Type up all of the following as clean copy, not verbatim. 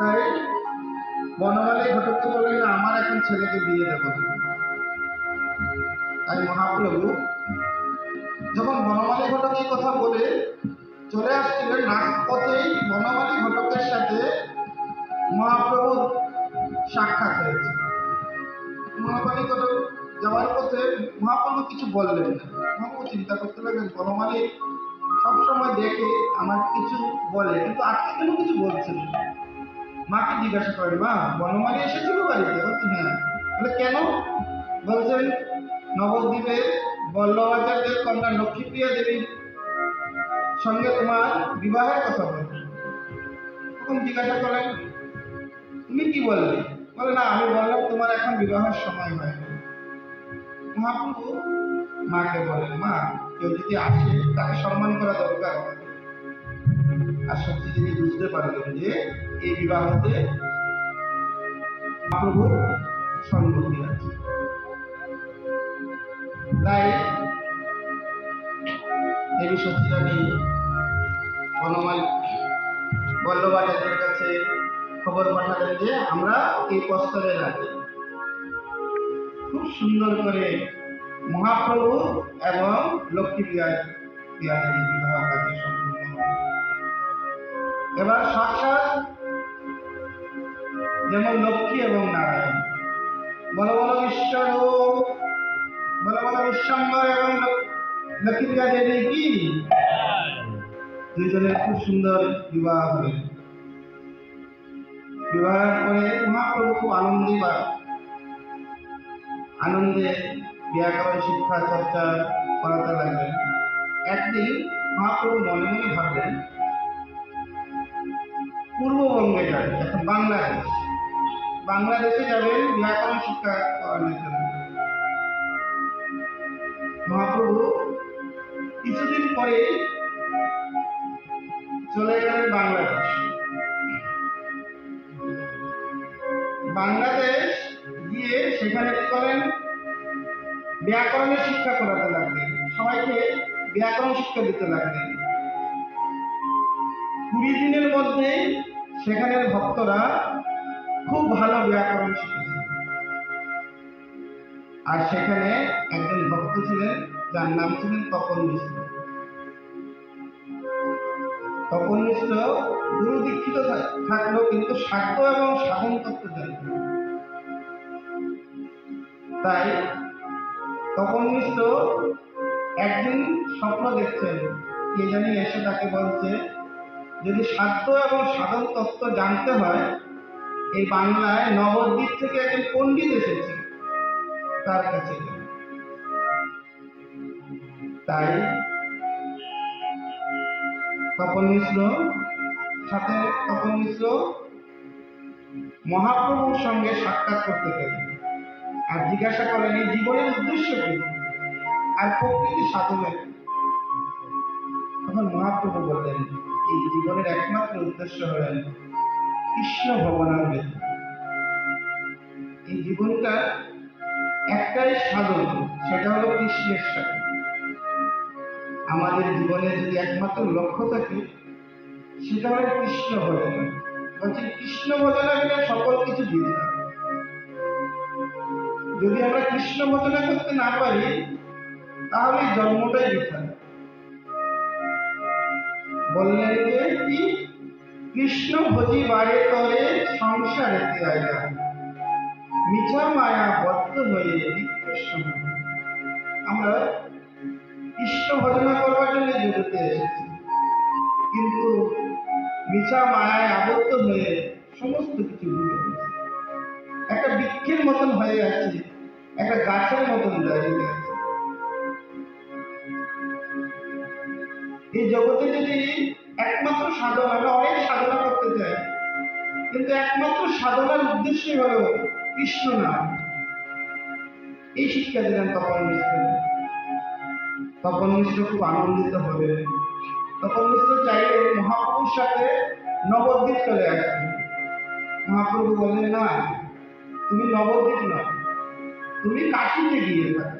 তাই বনমালী ঘটককে বললেন, আমার এখন ছেলেকে বিয়ে দেব না। তাই মহাপ্রভু যখন বনমালী ঘটক এই কথা বলে চলে আসছিলেন, রাজপথেই বনমালী ঘটকের সাথে মহাপ্রভুর সাক্ষাৎ হয়েছে। বনমালী ঘটক যাওয়ার পথে মহাপ্রভু কিছু বললেন না। মহাপ্রভু চিন্তা করতে লাগলেন, বনমালী সবসময় দেখে আমার কিছু বলে, কিন্তু আজকে কেন কিছু বলছেন না। মাকে জিজ্ঞাসা করেন, মা বনমালী এসেছিল বাড়িতে? বলছে হ্যাঁ। বলে কেন? বলছেন নবদ্বীপে বল্লভাচার্যের কন্যা লক্ষ্মীপ্রিয়া দেবীর সঙ্গে তোমার বিবাহের কথা বলবে। তখন জিজ্ঞাসা করেন, তুমি কি বললে? বলে না, আমি বললাম তোমার এখন বিবাহের সময় হয়। মহাপ্রভু মাকে বলেন, মা কেউ যদি আসে তাকে সম্মান করা দরকার। আর সত্যি তিনি বুঝতে পারলেন যে এই বিবাহতে মহাপ্রভুর সম্মতি আছে। তাই দেবী সত্যিরানী বনমালী বল্লভাচার্যের কাছে খবর পাঠালেন যে আমরা এই প্রস্তাবে রাজি। খুব সুন্দর করে মহাপ্রভু এবং লক্ষ্মীপ্রিয়া দেবীর বিবাহ কার্য সম্পূর্ণ হল। এবার সাক্ষাৎ যেমন লক্ষ্মী এবং নারায়ণ, বল বল ঈশ্বর, বল বল বিশ্বম্বর এবং লক্ষ্মীপ্রিয়া দেবী কি দুইজনের খুব সুন্দর বিবাহ হলেন। বিবাহের পরে মহাপ্রভু খুব আনন্দে ব্যাকরণ শিক্ষা চর্চা করাতে লাগলেন। একদিন মহাপ্রভু মনে মনে ভাবলেন, পূর্ববঙ্গে যাবেন, এখন বাংলাদেশে যাবেন ব্যাকরণ শিক্ষা করানোর জন্য। মহাপ্রভু কিছুদিন পরে চলে গেলেন বাংলাদেশ গিয়ে সেখানে কি করেন, ব্যাকরণের শিক্ষা করাতে লাগলেন, সবাইকে ব্যাকরণ শিক্ষা দিতে লাগলেন। 20 দিনের মধ্যে সেখানের ভক্তরা খুব ভালো ব্যাকরণ শিখেছে। আর সেখানে একজন ভক্ত ছিলেন যার নাম ছিলেন তপন মিশ্র। তপন মিশ্র গুরু দীক্ষিত থাকলো, কিন্তু সাধ্য এবং সাধন তত্ত্ব জানত। তাই তপন মিশ্র একদিন স্বপ্ন দেখছেন, কে জানি এসে তাকে বলছে, যদি সাধ্য এবং সাধন তত্ত্ব জানতে হয়, এই বাংলায় নবদ্বীপ থেকে একজন পণ্ডিত এসেছে, তার কাছে। তাই তপন মিশ্র মহাপ্রভুর সঙ্গে সাক্ষাৎ করতে গেলেন আর জিজ্ঞাসা করেন, এই জীবনের উদ্দেশ্য কি আর প্রকৃতি সাধনের। তখন মহাপ্রভু বললেন, এই জীবনের একমাত্র উদ্দেশ্য হলেন কৃষ্ণ ভবনামৃত। এই জীবনটা একটাই সাধন, সেটা হলো কৃষ্ণের সাধন। আমাদের জীবনে যদি একমাত্র লক্ষ্য থাকে, সেটা হলো কৃষ্ণ ভজনা। বলছি কৃষ্ণ ভজনা বিনা সকল কিছু দিতে হবে। যদি আমরা কৃষ্ণ ভজনা করতে না পারি, তাহলে জন্মটাই বৃথা। বললেন যে কি, কৃষ্ণ ভজি বারে তরে সংসারেতে আইলা, মিছা মায়া বদ্ধ হয়ে আমরা কৃষ্ণ ভজনা করবার জন্য জগতে এসেছি, কিন্তু মিছা মায়ায় আবদ্ধ হয়ে সমস্ত কিছু ভুলে গেছি। একটা বৃক্ষের মতন হয়ে আছে, একটা গাছের মতন দাঁড়িয়ে আছে। এই জগতে যদি একমাত্র সাধনা, আমরা অনেক সাধনা করতে চাই, কিন্তু একমাত্র সাধনার উদ্দেশ্যই হল কৃষ্ণ নাম। এই শিক্ষা দিলেন তপন মিশ্র। তপন মিশ্র খুব আনন্দিত হলেন। তপন মিশ্র চাইলেন মহাপ্রভুর সাথে নবদ্বীপ চলে আসবেন। মহাপ্রভু বললেন, না, তুমি নবদ্বীপ নয়, তুমি কাশীতে গিয়ে থাকো,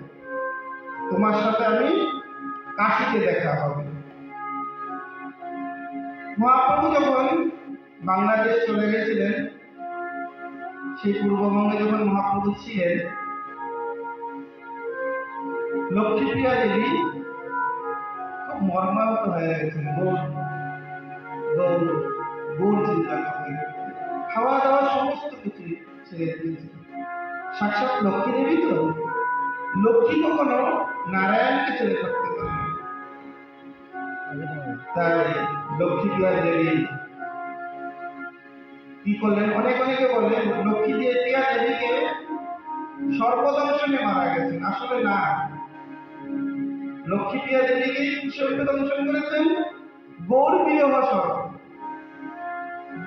তোমার সাথে আমি কাশীতে দেখা হবে। মহাপ্রভু যখন বাংলাদেশ চলে গেছিলেন, সেই পূর্ববঙ্গে যখন মহাপ্রভু ছিলেন, লক্ষ্মীপ্রিয়া দেবী খুব মর্মাহত হয়ে গেছেন। গৌর চিন্তা করতে, খাওয়া দাওয়া সমস্ত কিছু ছেড়ে দিয়েছে। সাক্ষাৎ লক্ষ্মী দেবী তো, লক্ষ্মী কখনো নারায়ণকে ছেড়ে থাকতে পারে না। তাই লক্ষ্মীপ্রিয়া দেবী কি করলেন, অনেকে বলে লক্ষ্মী প্রিয়া দেবীকে সর্বদংশনে মারা গেছেন। আসলে না, লক্ষ্মীপ্রিয়া দেবীকে কিসে দংশন করেছেন? গৌর বিরহ স্বরূপ,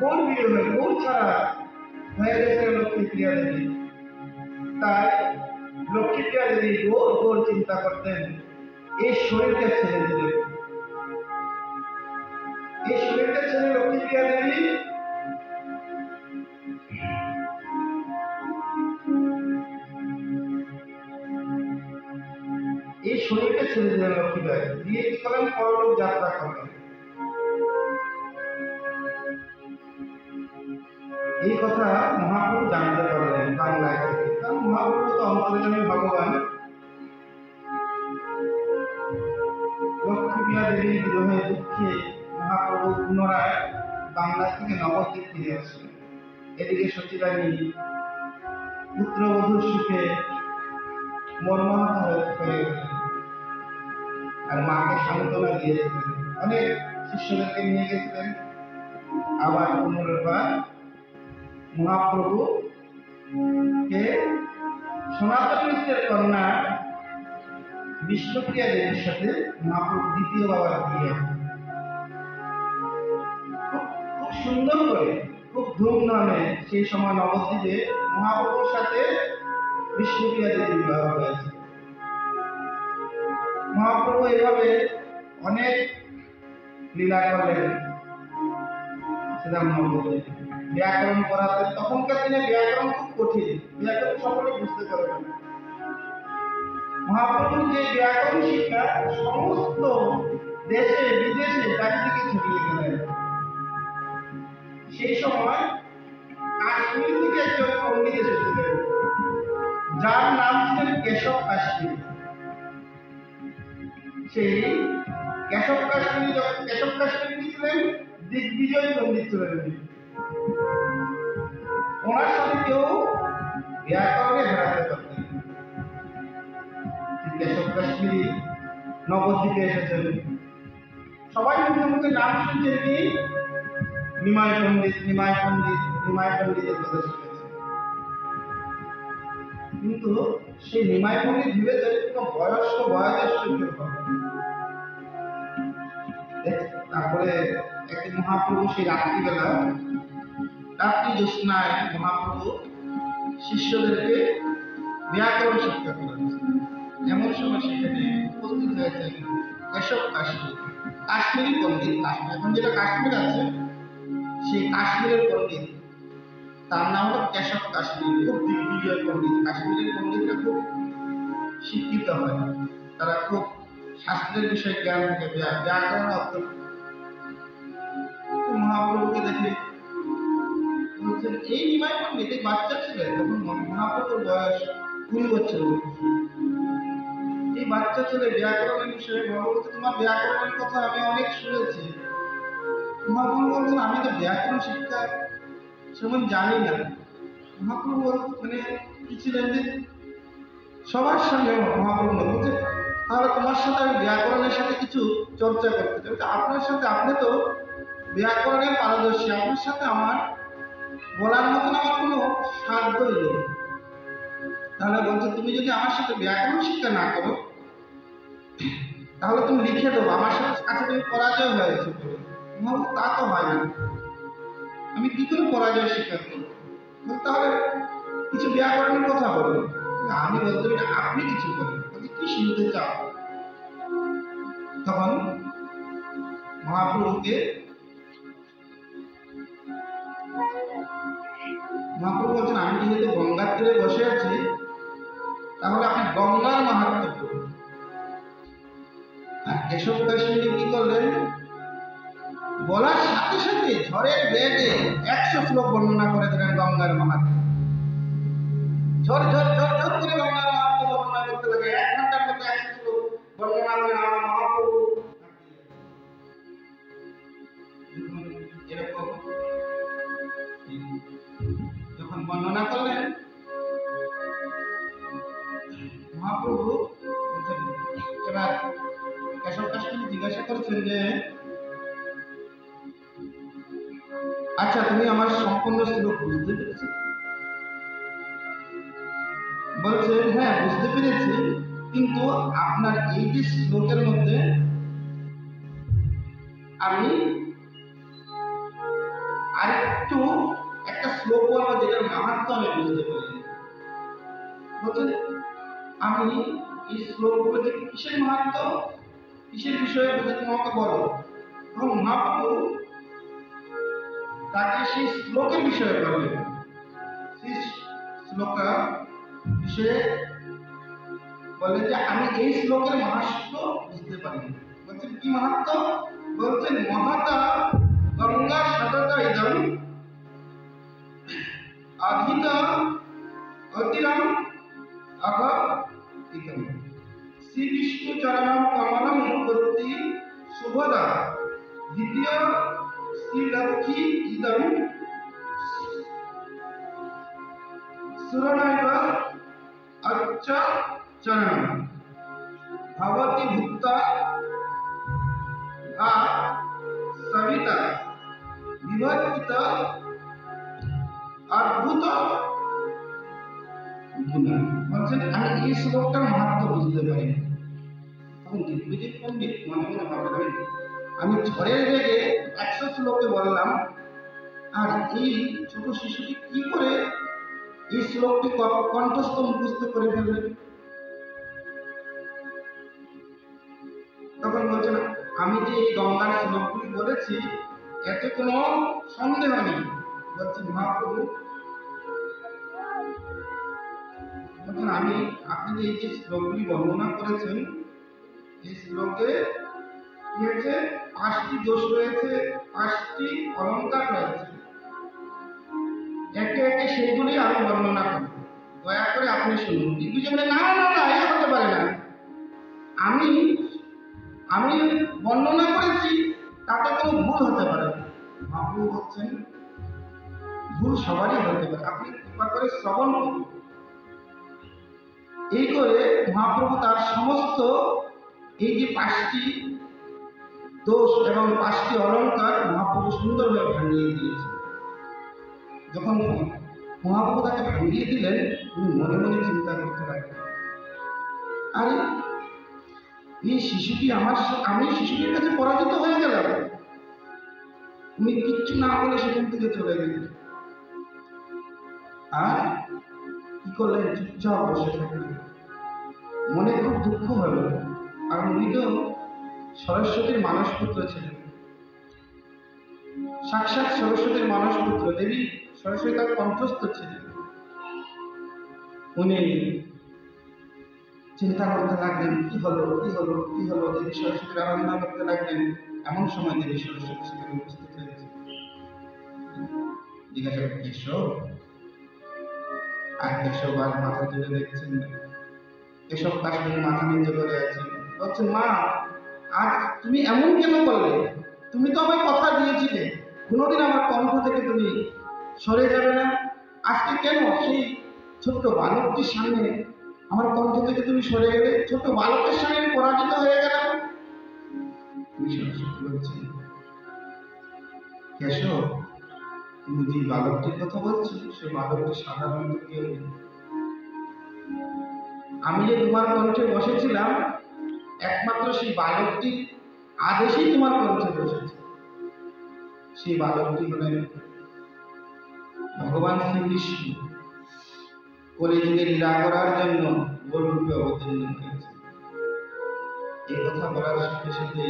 গৌর ছাড়া হয়ে গেছে লক্ষ্মীপ্রিয়া দেবী। তাই লক্ষ্মীপ্রিয়া দেবী গৌর চিন্তা করতেন, এই শরীরকে ছেড়ে দিলেন। এই শরীরটা ছেড়ে লক্ষ্মীপ্রিয়া দেবী এই শরীরকে ছেড়ে দিলেন। লক্ষ্মীপ্রিয়া দিয়ে কি করেন? পরলোক যাত্রা করলেন। এই কথা মহাপ্রভু জানতে পারলেন বাংলায় থেকে, কারণ মহাপ্রভু তো অন্তর্যামী ভগবান। লক্ষ্মীপ্রিয়া দেবীর বিরহে দুঃখে মহাপ্রভু পুনরায় বাংলা থেকে নবদ্বীপ ফিরে আসলেন। এদিকে সচিরানী পুত্রবধূর সুখে মর্মাহত হয়ে গেলেন, আর মাকে সান্ত্বনা দিয়েছিলেন। অনেক শিষ্যদেরকে নিয়ে গেছিলেন। আবার পুনর্বার মহাপ্রভু কে সনাতন মিশ্রের কন্যা বিষ্ণুপ্রিয়া দেবীর সাথে মহাপ্রভু দ্বিতীয় বাবার বিয়ে। খুব সুন্দর করে, খুব ধুমধামে সেই সময় নবদ্বীপে মহাপ্রভুর সাথে বিষ্ণুপ্রিয়া দেবীর বিবাহ হয়েছে। মহাপ্রভু এভাবে অনেক লীলা করলেন। ব্যাকরণ পড়াতে, তখনকার দিনে ব্যাকরণ খুব কঠিন, ব্যাকরণ সকলে বুঝতে পারবে না। মহাপ্রভুর যে ব্যাকরণ শিক্ষা সমস্ত দেশে বিদেশে চারিদিকে ছড়িয়ে গেলেন। সেই সময় কাশ্মীর থেকে একজন পণ্ডিত এসেছিলেন, যার নাম ছিলেন কেশব কাশ্মীর। সেই কেশব কাশ্মীর কি ছিলেন? দিগ্বিজয় পণ্ডিত ছিলেন। ওনার সাথে কেউ ব্যাকরণে হারাতে পারতেন। কেশব কাশ্মীরি নবদ্বীপে এসেছেন। সবাই মুখে নাম শুনছেন কি? নিমাই পণ্ডিতের কথা শুনেছেন। কিন্তু সেই নিমাই পণ্ডিত ভেবেছেন কোনো বয়োজ্যেষ্ঠ কেউ হবে। তারপরে একদিন মহাপ্রভু সেই রাত্রি জ্যোৎস্নায় মহাপ্রভু শিষ্যদেরকে ব্যাকরণ শিক্ষা করেছেন। এমন সময় সেখানে উপস্থিত হয়েছেন কেশব কাশ্মীরি পণ্ডিত। এখন যেটা কাশ্মীর আছে, সেই কাশ্মীরের পণ্ডিত, তার নাম হলো কেশব কাশ্মীর। খুব দিগ্বিজয় পণ্ডিত। কাশ্মীরের পণ্ডিতরা খুব শিক্ষিত হয়, তারা খুব শাস্ত্রের বিষয়ে জ্ঞান থাকে, ব্যাকরণ অর্থ। মহাপ্রভুকে দেখে বলছেন, এই নিমাই পণ্ডিত বাচ্চা ছিলেন তখন মহাপ্রভুর বয়স 20 বছর। এই বাচ্চা ছেলে ব্যাকরণের বিষয়ে বলছে, তোমার ব্যাকরণের কথা আমি অনেক শুনেছি। মহাপ্রভু বলছেন, আমি তো ব্যাকরণ শিক্ষা সেমন জানি না। মহাপ্রভু মানে কি ছিলেন যে সবার সঙ্গে মহাপ্রভু বলছে, তাহলে তোমার সাথে আমি ব্যাকরণের সাথে কিছু চর্চা করতে চাই। আপনার সাথে, আপনি তো ব্যাকরণের পারদর্শী, আপনার সাথে আমার বলার মতন আমার কোনো সাধ্যই নেই। তাহলে বলছে, তুমি যদি আমার সাথে ব্যাকরণ শিক্ষা না করো তাহলে তুমি লিখে দেবো আমার সাথে কাছে তুমি পরাজয় হয়েছে। তা তো হয় না, আমি কি করে পরাজয় স্বীকার করবো? তাহলে কিছু ব্যাকরণের কথা বলবো। আমি বলতে পারি আপনি কিছু বলেন, কি শুনতে চাও? তখন মহাপ্রভু বলছেন, আমি যেহেতু গঙ্গার তীরে বসে আছি, তাহলে আপনি গঙ্গার মাহাত্ম্য করুন। আর কেশব কাশ্মীরি কি করলেন? বলার সাথে সাথে ঝড়ের বেগে 100 শ্লোক বর্ণনা করে দিলেন গঙ্গার মাহাত্ম্য। ঝড় ঝড় ঝড় ঝড় করে গঙ্গার মাহাত্ম্য বর্ণনা করতে লাগে। 1 ঘন্টার মধ্যে 100 শ্লোক বর্ণনা করে আমার মহাপ্রভু। এরকম যখন বর্ণনা করলেন মহাপ্রভু, এবার কেশব কাশী জিজ্ঞাসা করছেন যে আচ্ছা তুমি আমার সম্পূর্ণ শ্লোক বুঝতে পেরেছো? বলছে হ্যাঁ বুঝতে পেরেছি, কিন্তু আপনার এই যে শ্লোকের মধ্যে আমি আরেকটু একটা শ্লোক বলবো যেটার মাহাত্ম্য আমি বুঝতে পারি। বলছেন আমি এই শ্লোকগুলো যে কিসের মাহাত্ম্য, কিসের বিষয়ে বুঝে তুমি আমাকে বলো। এবং মহাপ্রভু তাকে সেই শ্লোকের বিষয়ে বললেন। সেই শ্লোকা বিষয়ে বললেন যে আমি এই শ্লোকের মাহাত্ম্য বুঝতে পারি। বলছেন কি মাহাত্ম্য? বলছেন মহাতা গঙ্গা সততা ইদম আধিত অতিরম অঘ ইদম শ্রী বিষ্ণু চরণম কমলম উৎপত্তি শুভদা দ্বিতীয় শ্রীলক্ষ্মী ইদম সুরনৈব অচ্চ চরণম ভবতি ভূতা ভা সবিতা বিভর্তিত অদ্ভুত গুণ। বলছেন আমি এই শ্লোকটার মাহাত্ম্য বুঝতে পারি। তখন দিগ্বিজয় পণ্ডিত মনে মনে ভাবলেন আমি ঝড়ের বেগে 100 শ্লোকে বললাম, আর এই ছোট শিশুটি কি করে এই শ্লোকটি কণ্ঠস্থ মুখস্থ করে ফেললেন। তখন বলছেন আমি যে এই গঙ্গার শ্লোকগুলি বলেছি এতে কোনো সন্দেহ নেই। বলছেন মহাপ্রভু, বলছেন আমি আপনি যে এই যে শ্লোকগুলি বর্ণনা করেছেন এই শ্লোকে কি হয়েছে, 5টি দোষ রয়েছে, 5টি অলঙ্কার রয়েছে। একে একে সেগুলি আমি বর্ণনা করব, দয়া করে আপনি শুনুন। দিগ্বিজয় না না না এটা হতে পারে না, আমি আমি বর্ণনা করেছি তাতে কোনো ভুল হতে পারে না। মহাপ্রভু বলছেন ভুল সবারই হতে পারে, আপনি কৃপা করে শ্রবণ করুন। এই করে মহাপ্রভু তার সমস্ত এই যে 5টি দোষ এবং 5টি অলঙ্কার মহাপ্রভু সুন্দরভাবে ভাঙিয়ে দিয়েছে। যখন মহাপ্রভু তাকে ভাঙিয়ে দিলেন উনি মনে মনে চিন্তা করতে লাগলেন, আরে এই শিশুটি আমি শিশুটির কাছে পরাজিত হয়ে গেলাম। উনি কিচ্ছু না বলে সেখান থেকে চলে গেলেন। আর কি করলেন, চুপচাপ বসে থাকলেন। মনে খুব দুঃখ হলো, কারণ উনি তো সরস্বতীর মানসপুত্র ছিলেন, সাক্ষাৎ সরস্বতীর মানসপুত্র, দেবী সরস্বতী তার কণ্ঠস্থ ছিলেন। উনি চিন্তা করতে লাগলেন কি হলো কি হলো কি হলো, দেবী সরস্বতীর আরাধনা করতে লাগলেন। এমন সময় দেবী সরস্বতী সেখানে উপস্থিত হয়েছে। জিজ্ঞাসা করতে কেশব, আর কেশব আর মাথা তুলে দেখছেন না, কেশব কাশ্মীর মাথা নিচে করে আছেন। বলছেন মা আজ তুমি এমন কেন করলে? তুমি তো আমায় কথা দিয়েছিলে কোনোদিন আমার কণ্ঠ থেকে তুমি সরে যাবে না, আজকে কেন সেই ছোট্ট বালকটির সামনে আমার কণ্ঠ থেকে তুমি সরে গেলে? ছোট্ট বালকের সামনে আমি পরাজিত হয়ে গেলাম। বলছি কেশব, তুমি যে বালকটির কথা বলছো সে বালকটি সাধারণত কেউ নেই। আমি যে তোমার কণ্ঠে বসেছিলাম একমাত্র সেই বালকটির আদেশেই তোমার কণ্ঠে বসেছে। সেই বালকটি হলেন ভগবান শ্রীকৃষ্ণ, কলিযুগে লীলা করার জন্য গোলরূপে অবতীর্ণ হয়েছে। এই কথা বলার সাথে সাথে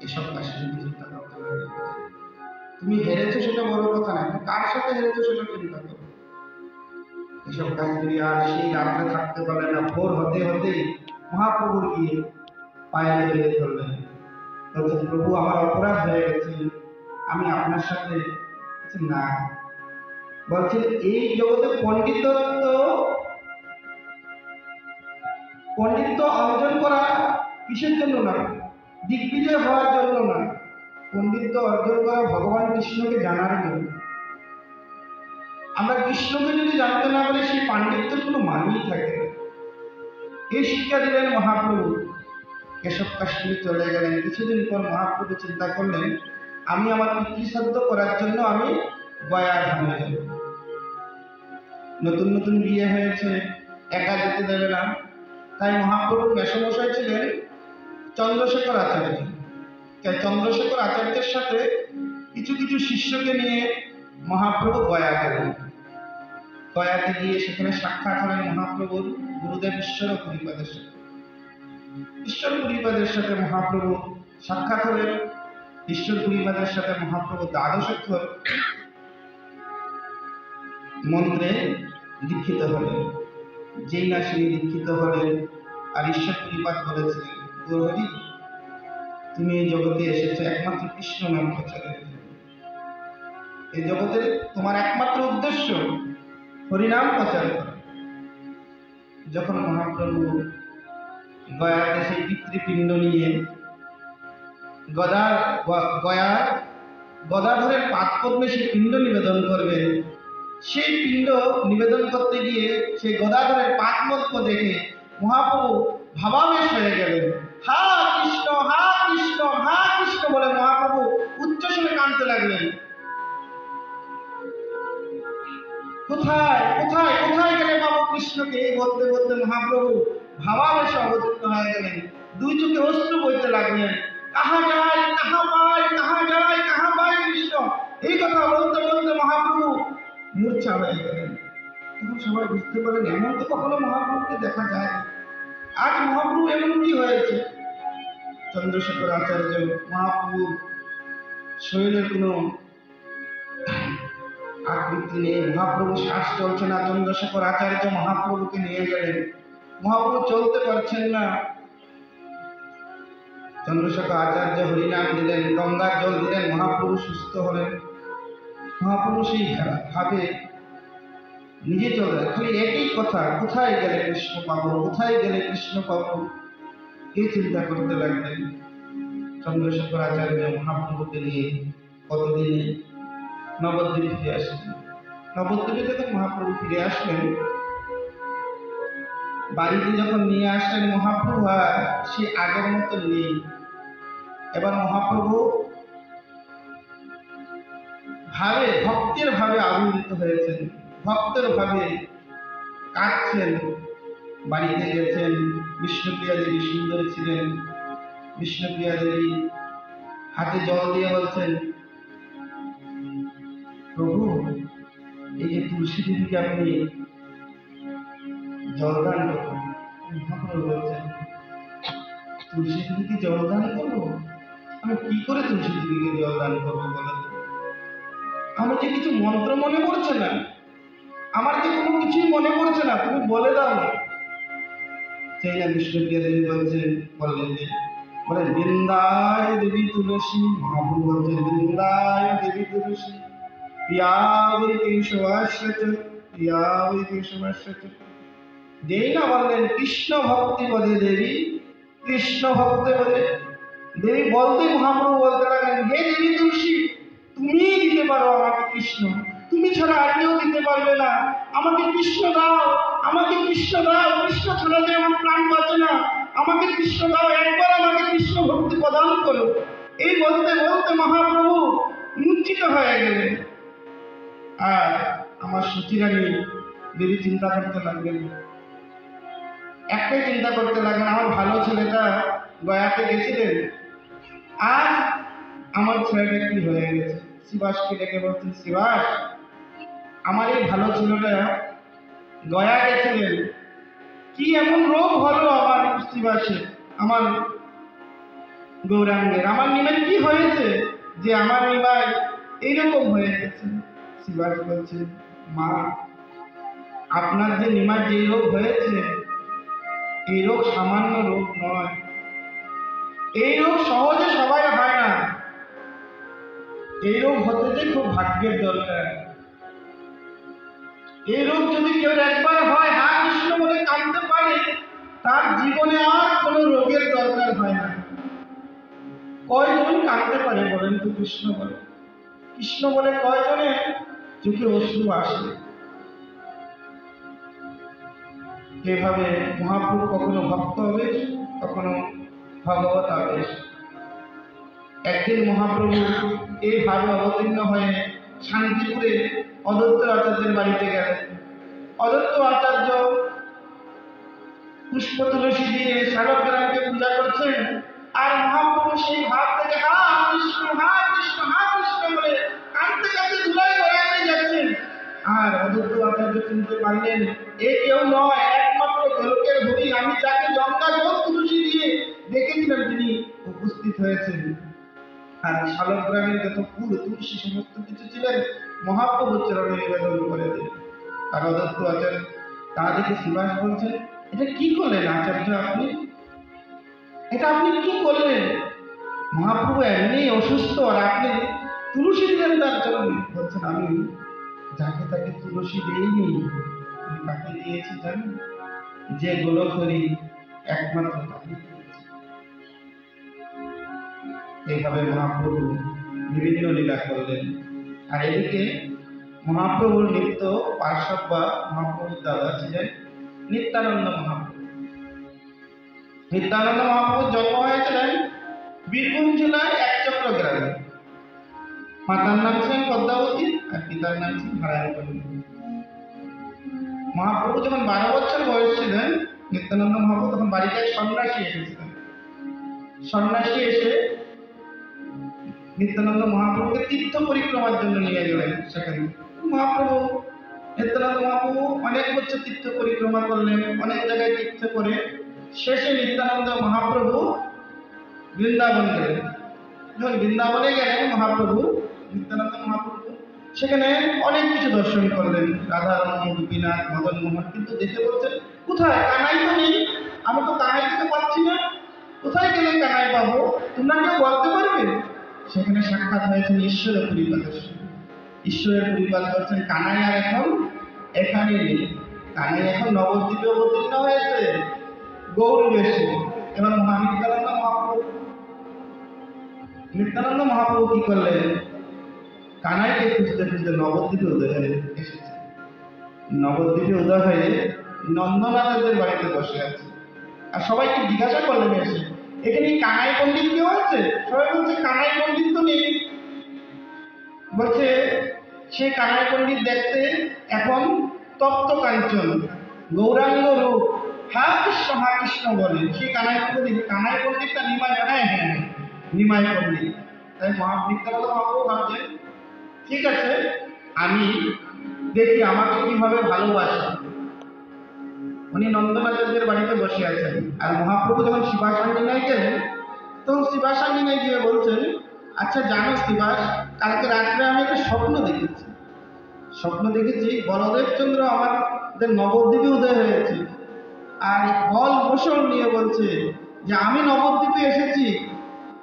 এসব কাশ্মীর চিন্তা করতে লাগে। তুমি হেরেছো সেটা বড় কথা না, তুমি কার সাথে হেরেছো সেটা চিন্তা করো। এসব কাশ্মীরি আর সেই রাত্রে থাকতে পারবে না, ভোর হতে হতেই মহাপ্রভুর গিয়ে পায়ে লেগে ধরলেন। বলছেন প্রভু আমার অপরাধ হয়ে গেছে, আমি আপনার সাথে। না, বলছেন এই জগতে পণ্ডিত্য অর্জন করা কিসের জন্য না, দিগ্বিজয় হওয়ার জন্য না, পণ্ডিত্য অর্জন করা ভগবান কৃষ্ণকে জানার জন্য। আমরা কৃষ্ণকে যদি জানতে না পারি সেই পাণ্ডিত্যের কোনো মানেই থাকে না। এই শিক্ষা দিলেন মহাপ্রভু। কেশব কাশ্মীরে চলে গেলেন। কিছুদিন পর মহাপ্রভু চিন্তা করলেন, আমি আমার পিতৃশ্রাদ্ধ করার জন্য আমি গয়া ধামে যাব। নতুন নতুন বিয়ে হয়েছে, একা যেতে দেবে না। তাই মহাপ্রভুর মেসমশাই ছিলেন চন্দ্রশেখর আচার্য। তাই চন্দ্রশেখর আচার্যের সাথে কিছু কিছু শিষ্যকে নিয়ে মহাপ্রভু গয়া গেলেন। গয়াতে গিয়ে সেখানে সাক্ষাৎ হলেন মহাপ্রভুর গুরুদেব ঈশ্বরপুরীপাদের সাথে। ঈশ্বরপুরীপাদের সাথে মহাপ্রভু সাক্ষাৎ হলেন। ঈশ্বরপুরীপাদের সাথে মহাপ্রভু দ্বাদশোত্তর মন্ত্রে দীক্ষিত হলেন। যেই না তিনি দীক্ষিত হলেন, আর ঈশ্বরপুরীপাদ বলেছিলেন, গৌরহরি, তুমি এই জগতে এসেছো একমাত্র কৃষ্ণ নাম প্রচারের জন্য। এই জগতের তোমার একমাত্র উদ্দেশ্য হরিনাম প্রচার করা। যখন মহাপ্রভু গয়াতে সেই পিতৃপিণ্ড নিয়ে গদাধরের পাদপদ্মে সেই পিণ্ড নিবেদন করবেন, সেই পিণ্ড নিবেদন করতে গিয়ে সেই গদাধরের পাদপদ্ম দেখে মহাপ্রভু ভাবাবেশ হয়ে গেলেন। হা কৃষ্ণ, হা কৃষ্ণ, হা কৃষ্ণ বলে মহাপ্রভু উচ্চস্বরে কাঁদতে লাগলেন। কোথায় কোথায় কোথায় গেলে পাবো কৃষ্ণকে? এই বলতে বলতে মহাপ্রভু ভাবাবেশে অবতীর্ণ হয়ে গেলেন। দুই চোখে অশ্রু বইতে লাগলেন। কাহা যায়, কাহা পায়, কাহা যায়, কাহা পায় কৃষ্ণ, এই কথা বলতে বলতে মহাপ্রভু মূর্ছা হয়ে গেলেন। তখন সবাই বুঝতে পারলেন, এমন তো কখনো মহাপ্রভুকে দেখা যায়। আজ মহাপ্রভু এমন কি হয়েছে? চন্দ্রশেখর আচার্য মহাপ্রভুর শরীরের কোনো আকৃতি নেই, মহাপ্রভু শ্বাস চলছে না। চন্দ্রশেখর আচার্য মহাপ্রভুকে নিয়ে গেলেন। মহাপ্রভু চলতে পারছেন না। চন্দ্রশেখর আচার্য হরিনাম দিলেন, গঙ্গার জল দিলেন, মহাপ্রভু সুস্থ হলেন। মহাপ্রভু সেই ভাবে নিজে চলে, খালি একই কথা, কোথায় গেলে কৃষ্ণ পাবো, কোথায় গেলে কৃষ্ণ পাবো, এই চিন্তা করতে লাগলেন। চন্দ্রশেখর আচার্য মহাপ্রভুকে নিয়ে কতদিনে নবদ্বীপে ফিরে আসলেন। নবদ্বীপে যখন মহাপ্রভু ফিরে আসলেন, বাড়িতে যখন নিয়ে আসলেন মহাপ্রভু আর সে আগের মতো নেই। এবার মহাপ্রভু ভক্তের ভাবে আবির্ভূত হয়েছেন, ভক্তের ভাবে কাঁদছেন। বাড়িতে গেছেন, বিষ্ণুপ্রিয়া দেবী সুন্দরী ছিলেন। বিষ্ণুপ্রিয়া দেবী হাতে জল দিয়ে বলছেন, প্রভু, এই যে তুলসী দেবীকে আপনি জলদান করুন। মহাপ্রভু বলছেন, তুলসী দেবীকে জলদান করবো? আমি কি করে তুলসী দেবীকে জলদান করবো বলো তো? আমার যে কিছু মন্ত্র মনে পড়ছে না, আমার যে কোনো কিছুই মনে পড়ছে না, তুমি বলে দাও না। সেই না বিষ্ণুপ্রিয়া দেবী বললেন যে, বলেন বৃন্দায় দেবী তুলসী। মহাপ্রভু বলছেন, বৃন্দায় দেবী তুলসী, প্রিয়া বৈ কেশবাশ্রচ, প্রিয়া বৈ কেশবাশ্রচ। যেই না বললেন কৃষ্ণ ভক্তি বলে দেবী, কৃষ্ণ ভক্তি বলে দেবী, বলতে মহাপ্রভু বলতে লাগলেন, হে দেবী তুলসী, তুমি দিতে পারো আমাকে কৃষ্ণ, তুমি ছাড়া আর কেউ দিতে পারবে না। আমাকে কৃষ্ণ দাও, আমাকে কৃষ্ণ দাও, কৃষ্ণ ছাড়া যে আমার প্রাণ বাঁচে না, আমাকে কৃষ্ণ দাও, একবার আমাকে কৃষ্ণ ভক্তি প্রদান করো। এই বলতে বলতে মহাপ্রভু মূর্ছিত হয়ে গেলেন। আর আমার সতীরানী দেবী চিন্তা করতে লাগলেন, একটাই চিন্তা করতে লাগলেন, আমার ভালো ছেলেটা গয়াতে গেছিলেন, আজ আমার ছেলেটা কি হয়ে গেছে। শিবাসকে ডেকে বলছেন, শিবাস, আমার এই ভালো ছেলেটা গয়া গেছিলেন, কি এমন রোগ হলো আমার শিবাসে, আমার গৌরাঙ্গের, আমার নিমাই কি হয়েছে যে আমার নিমাই এইরকম হয়ে গেছে। শিবাস বলছে, মা, আপনার যে নিমাই যে রোগ হয়েছে, এই রোগ সামান্য রোগ নয়, এই রোগ সহজে সবাই হয় না। এই রোগ হতে যে খুব ভাগ্যের দরকার। এই রোগ যদি কেউ একবার হয়, হা কৃষ্ণ বলে কাঁদতে পারে, তার জীবনে আর কোনো রোগের দরকার হয় না। কয়জন কাঁদতে পারে বলেন তো কৃষ্ণ বলে? কৃষ্ণ বলে কয়জনের চোখে অশ্রু আসে? এভাবে মহাপ্রভু কখনো ভক্ত আবেশ, কখনো ভগবত আবেশ। একদিন মহাপ্রভু এইভাবে অবতীর্ণ হয়ে শান্তিপুরে অদত্ত আচার্যের বাড়িতে গেলেন। অদত্ত আচার্য পুষ্প তুলসী দিয়ে শালগ্রামকে পূজা করছেন, আর মহাপ্রভু সেই ভাব থেকে হা কৃষ্ণ হা কৃষ্ণ হা কৃষ্ণ বলে কাঁদতে কাঁদতে ধুলায় গড়াতে যাচ্ছেন। আর অদত্ত আচার্য চিনতে পারলেন এ কেউ নয়, একমাত্র গোলকের হরি, আমি যাকে গঙ্গা জল তুলসী দিয়ে দেখেছিলাম তিনি উপস্থিত হয়েছেন। আর শালগ্রামের যত ফুল তুলসী সমস্ত কিছু ছিলেন মহাপ্রভুর চরণে নিবেদন করে দিলেন। আর অদত্ত আচার্য তা দেখে শিবাস বলছেন, এটা কি করলেন আচার্য আপনি? এটা আপনি কি করলেন? মহাপ্রভু এমনি অসুস্থ আর আপনি তুলসী দিলেন তার চরণে। বলছেন, আমি যাকে তাকে তুলসী দিইনি, আমি কাকে দিয়েছি জানেন? যে গোলক হরি একমাত্র তাকে দিয়েছি। এইভাবে মহাপ্রভু বিভিন্ন লীলা করলেন। আর এদিকে মহাপ্রভুর নিত্য পার্শ্বদ বা মহাপ্রভুর দাদা ছিলেন নিত্যানন্দ মহাপ্রভু। নিত্যানন্দ মহাপ্রভুর জন্ম হয়েছিলেন বীরভূম জেলার একচক্র গ্রামে। মাতার নাম ছিলেন পদ্মাবতী আর পিতার নাম ছিলেন নারায়ণ। মহাপ্রভু যখন 12 বছর বয়স ছিলেন, নিত্যানন্দ মহাপ্রভু তখন বাড়িতে সন্ন্যাসী এসেছিলেন। সন্ন্যাসী এসে নিত্যানন্দ মহাপ্রভুকে তীর্থ পরিক্রমার জন্য নিয়ে গেলেন। সেখানে মহাপ্রভু নিত্যানন্দ মহাপ্রভু অনেক বছর তীর্থ পরিক্রমা করলেন, অনেক জায়গায় তীর্থ করে শেষে নিত্যানন্দ মহাপ্রভু বৃন্দাবন গেলেন। যখন বৃন্দাবনে গেলেন মহাপ্রভু, নিত্যানন্দ মহাপ্রভু সেখানে অনেক কিছু দর্শন করলেন, রাধারমণ, গোপীনাথ, মদন মোহন। কিন্তু দেখে বলছেন, কোথায় কানাই তো নেই, আমি তো কানাইকে তো পাচ্ছি না, কোথায় গেলে কানাই পাবো, তোমরা কেউ বলতে পারবে? সেখানে সাক্ষাৎ হয়েছেন ঈশ্বরের পরিপাদের সঙ্গে। ঈশ্বরের পরিপাদ করছেন, কানাই আর এখন এখানে নেই, কানাই এখন নবদ্বীপে অবতীর্ণ হয়েছে গৌর বেশে। এবার নিত্যানন্দ মহাপ্রভু কি করলেন? কানাইকে খুঁজতে খুঁজতে নবদ্বীপে উদয় হয়ে এসেছে। নবদ্বীপে উদয় হয়ে নন্দনাথের বাড়িতে বসে আছে। আর সবাইকে জিজ্ঞাসা করলেন এসে, এখানে কানাই পণ্ডিত কেউ আছে? সবাই বলছে, কানাই পণ্ডিত তো নেই। বলছে, সে কানাই পণ্ডিত দেখতে এখন তপ্ত কাঞ্চন, গৌরাঙ্গ রূপ, হা কৃষ্ণ বলে। সেই কানাই পণ্ডিতটা নিমাই, হ্যাঁ হ্যাঁ নিমাই পণ্ডিত। তাই নিত্যানন্দ মহাপ্রভু ভাবছেন, ঠিক আছে, আমি দেখি আমাকে কিভাবে ভালোবাসে। উনি নন্দনাচার্যের বাড়িতে বসে আছেন। আর মহাপ্রভু যখন শিবাসাঙ্গিনায় গেলেন, তখন শিবাসাঙ্গিনায় গিয়ে বলছেন, আচ্ছা জানো শিবাস, কালকে রাত্রে আমি একটা স্বপ্ন দেখেছি বলদেবচন্দ্র আমাদের নবদ্বীপে উদয় হয়েছে। আর ফল পোষণ নিয়ে বলছে যে আমি নবদ্বীপে এসেছি,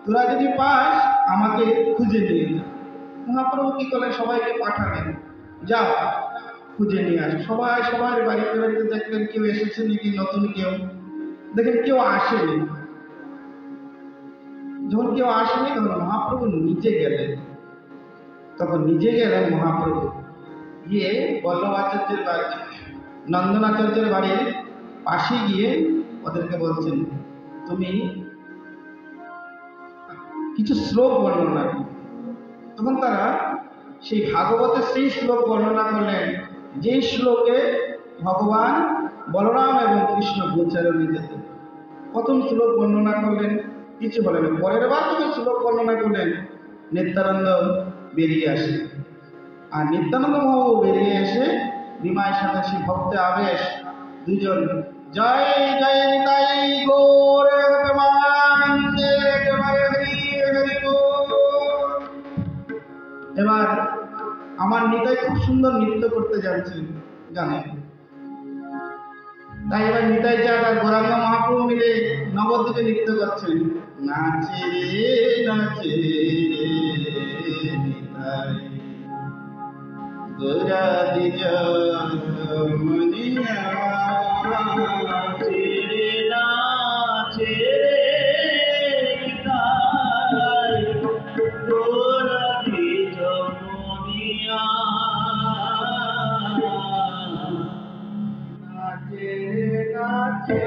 তোরা যদি পাস আমাকে খুঁজে নিয়ে যা। মহাপ্রভু কি করলেন? সবাইকে পাঠালেন, যাও খুঁজে নিয়ে আসো। সবার বাড়িতে বাড়িতে দেখলেন কেউ এসেছে নাকি নতুন কেউ, দেখেন কেউ আসেনি। যখন কেউ আসেনি তখন মহাপ্রভু নিজে গেলেন। মহাপ্রভু গিয়ে বল্লভাচার্যের বাড়ি, নন্দনাচার্যের বাড়ির পাশে গিয়ে ওদেরকে বলছেন, তুমি কিছু শ্লোক বর্ণনা করো। তখন তারা সেই ভাগবতের সেই শ্লোক বর্ণনা করলেন, যেই শ্লোকে ভগবান বলরাম এবং কৃষ্ণ গোচারণে যেতেন। প্রথম শ্লোক বর্ণনা করলেন, কিছু বলেন। পরের বার যখন শ্লোক বর্ণনা করলেন, নিত্যানন্দ বেরিয়ে আসে। আর নিত্যানন্দ মহাপ্রভু বেরিয়ে এসে নিমায়ের সাথে সেই ভক্তে আবেশ দুজন জয় জয় তাই গৌর প্রেমানন্দে জয় হরি হরি গৌর। এবার আমার নিতাই খুব সুন্দর নৃত্য করতে জানেন। তাই এবার নিতাই চাঁদ আর গৌরাঙ্গ মহাপ্রভু মিলে নবদ্বীপে নৃত্য করছেন। নাচে রে নাচে রে নিতাই গোরা দিজ মুনিয়া ছেড়ে না ছেড়ে নিতাই গোরা দিজ মুনিয়া নাচে নাচে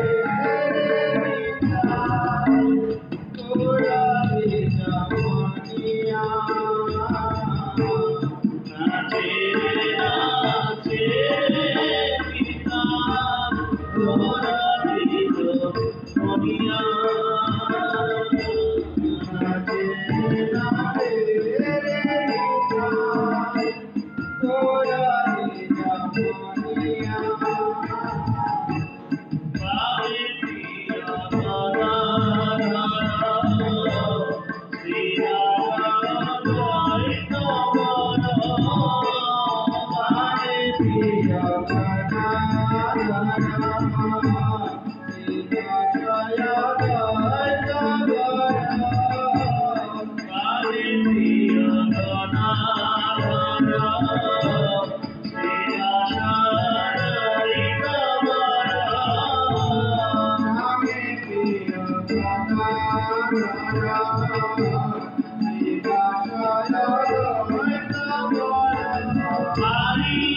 Hare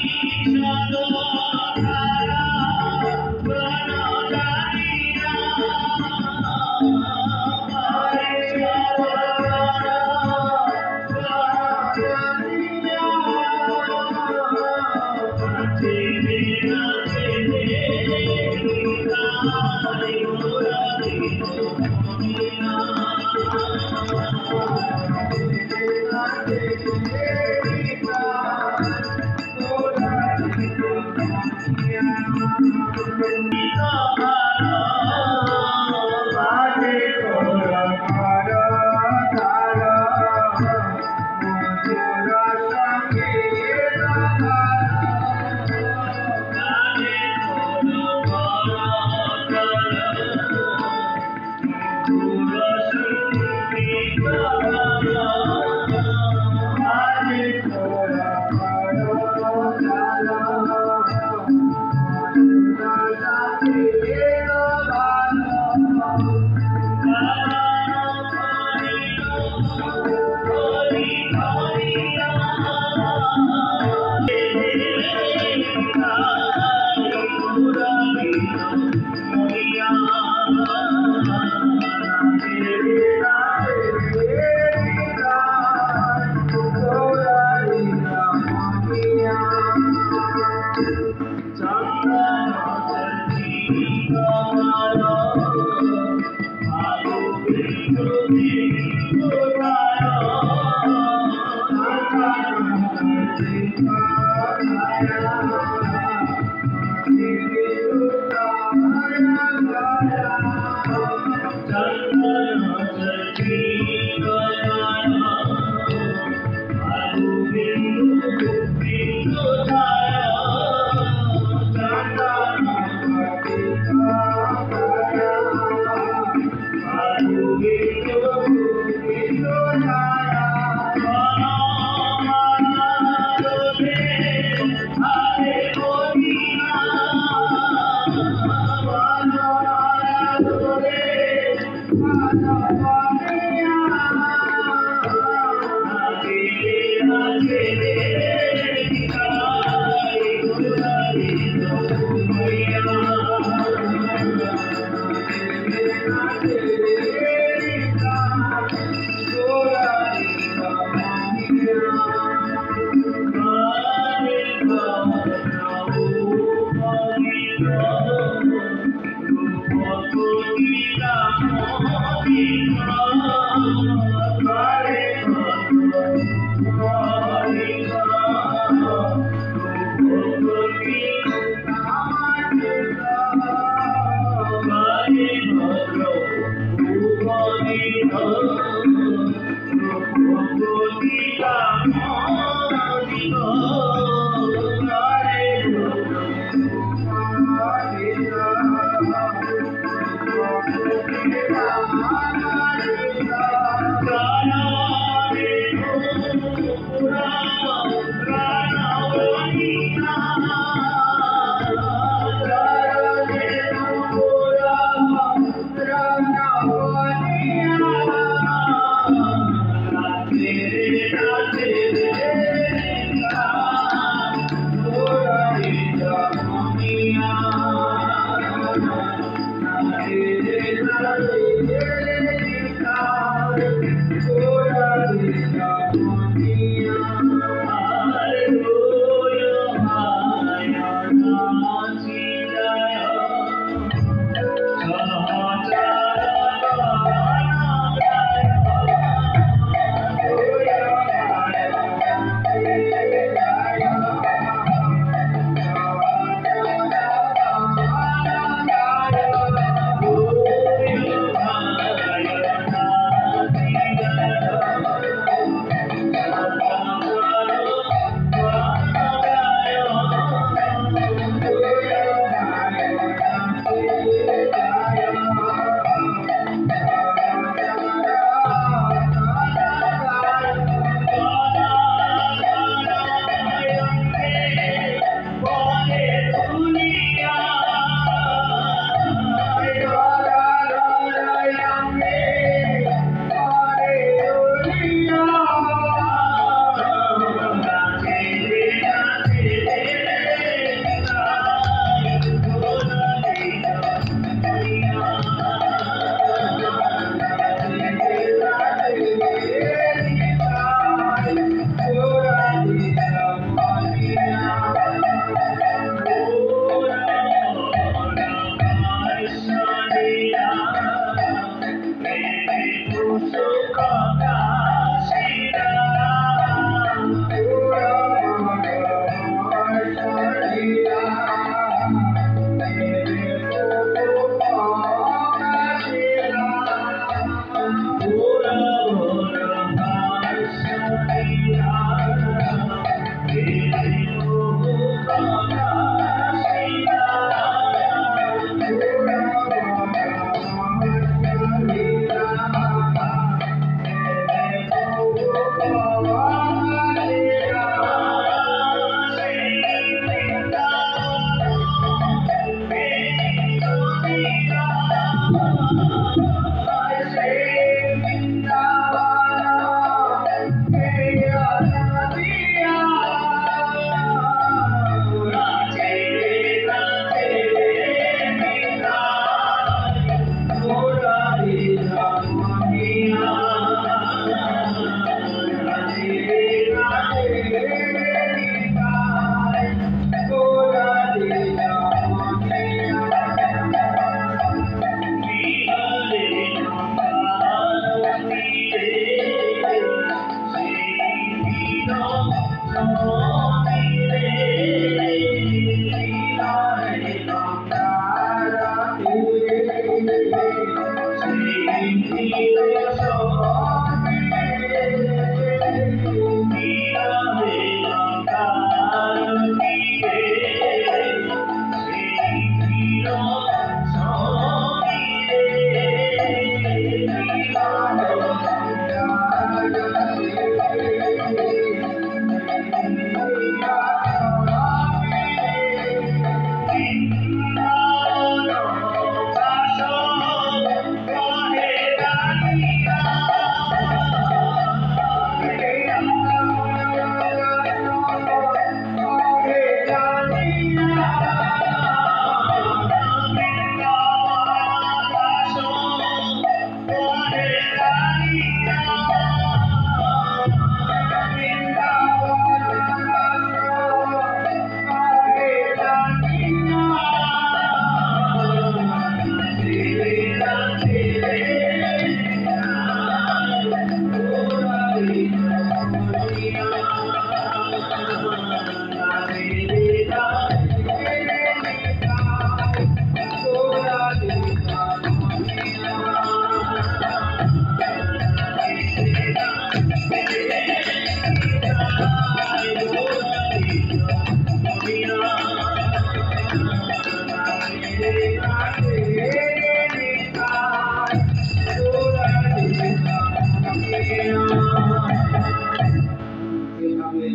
এভাবে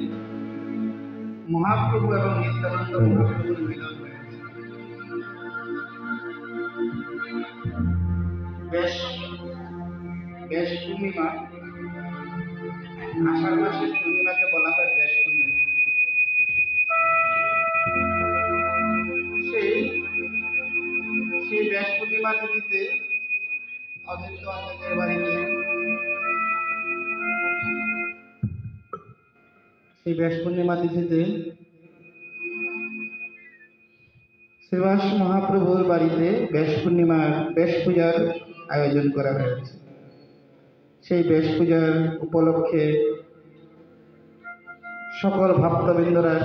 মহাপ্রভু এবং নিত্যানন্দ মহাপ্রভুর মিলন হয়েছে। বেশ বেশ পূর্ণিমা, আষাঢ় মাসের পূর্ণিমাকে বলা হয় বেশ পূর্ণিমা। সেই সেই বেশ পূর্ণিমা তিথিতে অদ্বৈত আচার্যের বাড়িতে সেই বেশ পূর্ণিমা তিথিতে শ্রীবাস মহাপ্রভুর বাড়িতে বেশ পূর্ণিমার বেশ পূজার আয়োজন করা হয়েছে। সেই বেশ পূজার উপলক্ষে সকল ভক্তবৃন্দরা